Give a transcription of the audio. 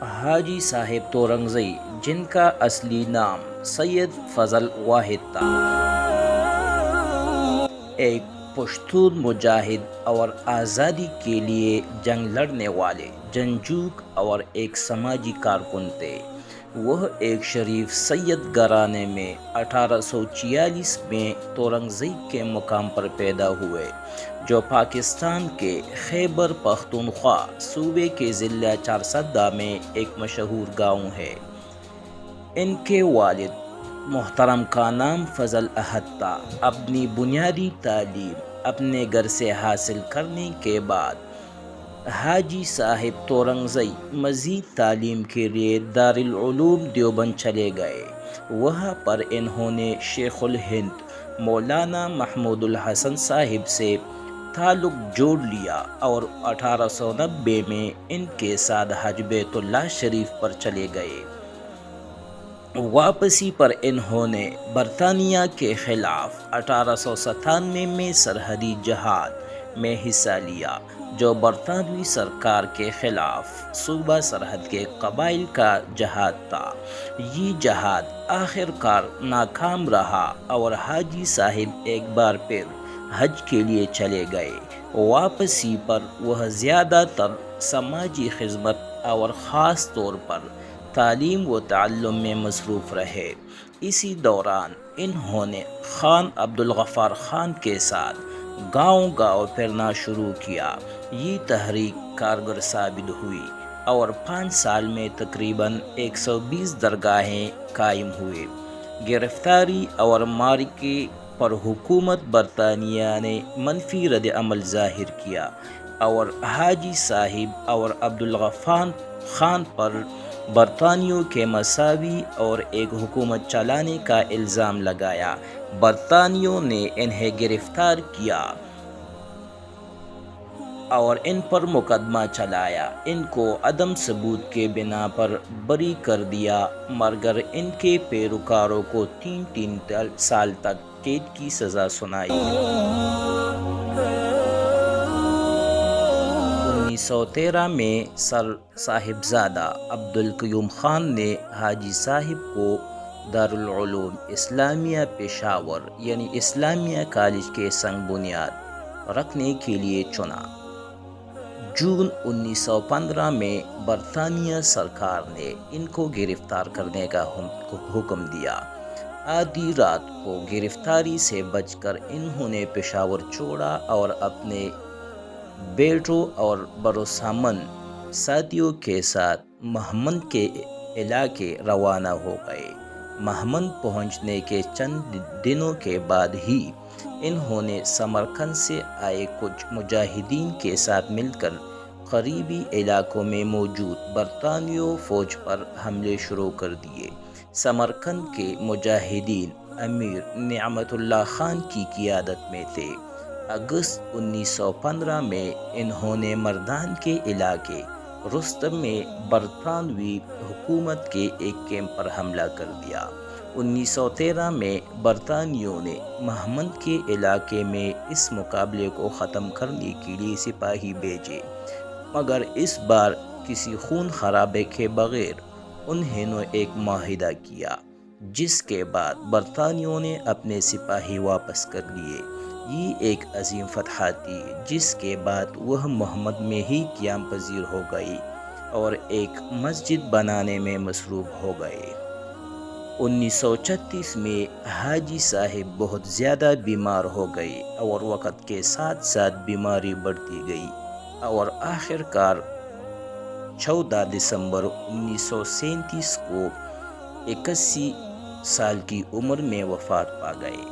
حاجی صاحب تورنگزئی، جن کا اصلی نام سید فضل واحد تھا، ایک پشتون مجاہد اور آزادی کے لیے جنگ لڑنے والے جنگجو اور ایک سماجی کارکن تھے۔ وہ ایک شریف سید گھرانے میں 1846 میں تورنگزئی کے مقام پر پیدا ہوئے، جو پاکستان کے خیبر پختونخوا صوبے کے ضلع چارسدہ میں ایک مشہور گاؤں ہے۔ ان کے والد محترم کا نام فضل احد تھا۔ اپنی بنیادی تعلیم اپنے گھر سے حاصل کرنے کے بعد حاجی صاحب تورنگزئی مزید تعلیم کے لیے دارالعلوم دیوبند چلے گئے۔ وہاں پر انہوں نے شیخ الہند مولانا محمود الحسن صاحب سے تعلق جوڑ لیا اور 1890 میں ان کے ساتھ حج بیت اللہ شریف پر چلے گئے۔ واپسی پر انہوں نے برطانیہ کے خلاف 1897 میں سرحدی جہاد میں حصہ لیا، جو برطانوی سرکار کے خلاف صوبہ سرحد کے قبائل کا جہاد تھا۔ یہ جہاد آخر کار ناکام رہا اور حاجی صاحب ایک بار پھر حج کے لیے چلے گئے۔ واپسی پر وہ زیادہ تر سماجی خدمت اور خاص طور پر تعلیم و تعلم میں مصروف رہے۔ اسی دوران انہوں نے خان عبدالغفار خان کے ساتھ گاؤں گاؤں پھرنا شروع کیا۔ یہ تحریک کارگر ثابت ہوئی اور 5 سال میں تقریباً 120 درگاہیں قائم ہوئے۔ گرفتاری اور مارکے پر حکومت برطانیہ نے منفی رد عمل ظاہر کیا اور حاجی صاحب اور عبدالغفار خان پر برطانویوں کے مساوی اور ایک حکومت چلانے کا الزام لگایا۔ برطانویوں نے انہیں گرفتار کیا اور ان پر مقدمہ چلایا۔ ان کو عدم ثبوت کے بنا پر بری کر دیا، مگر ان کے پیروکاروں کو 3 سال تک قید کی سزا سنائی۔ 1913 میں سر صاحبزادہ عبدالقیوم خان نے حاجی صاحب کو دارالعلوم اسلامیہ پشاور یعنی اسلامیہ کالج کے سنگ بنیاد رکھنے کے لیے چنا۔ جون 1915 میں برطانیہ سرکار نے ان کو گرفتار کرنے کا حکم دیا۔ آدھی رات کو گرفتاری سے بچ کر انہوں نے پشاور چھوڑا اور اپنے بیٹوں اور بھروسہ مند ساتھیوں کے ساتھ مہمند کے علاقے روانہ ہو گئے۔ مہمند پہنچنے کے چند دنوں کے بعد ہی انہوں نے سمرقند سے آئے کچھ مجاہدین کے ساتھ مل کر قریبی علاقوں میں موجود برطانوی فوج پر حملے شروع کر دیے۔ سمرقند کے مجاہدین امیر نعمت اللہ خان کی قیادت میں تھے۔ اگست 1915 میں انہوں نے مردان کے علاقے رستم میں برطانوی حکومت کے ایک کیمپ پر حملہ کر دیا۔ 1913 میں برطانویوں نے مہمند کے علاقے میں اس مقابلے کو ختم کرنے کے لیے سپاہی بھیجے، مگر اس بار کسی خون خرابے کے بغیر انہوں نے ایک معاہدہ کیا، جس کے بعد برطانویوں نے اپنے سپاہی واپس کر لیے۔ یہ ایک عظیم فتح تھی، جس کے بعد وہ مہمند میں ہی قیام پذیر ہو گئی اور ایک مسجد بنانے میں مصروف ہو گئے۔ 1936 میں حاجی صاحب بہت زیادہ بیمار ہو گئے اور وقت کے ساتھ ساتھ بیماری بڑھتی گئی اور آخر کار 14 دسمبر 1937 کو 81 سال کی عمر میں وفات پا گئے۔